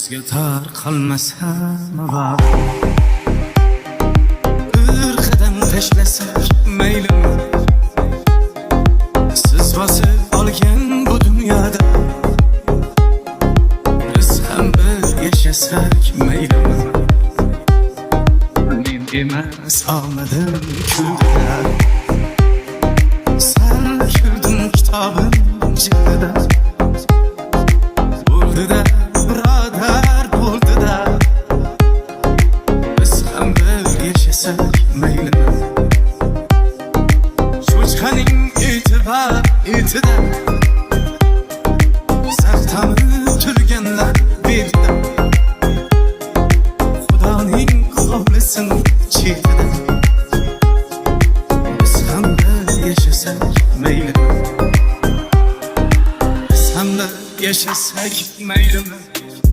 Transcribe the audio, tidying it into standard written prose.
bizga tar qolmasa va bir qadam tashlasak maylimi, siz bosib olgan bu dunyoda biz ham bir yashasak maylimi. Men emas omadim kuldilar.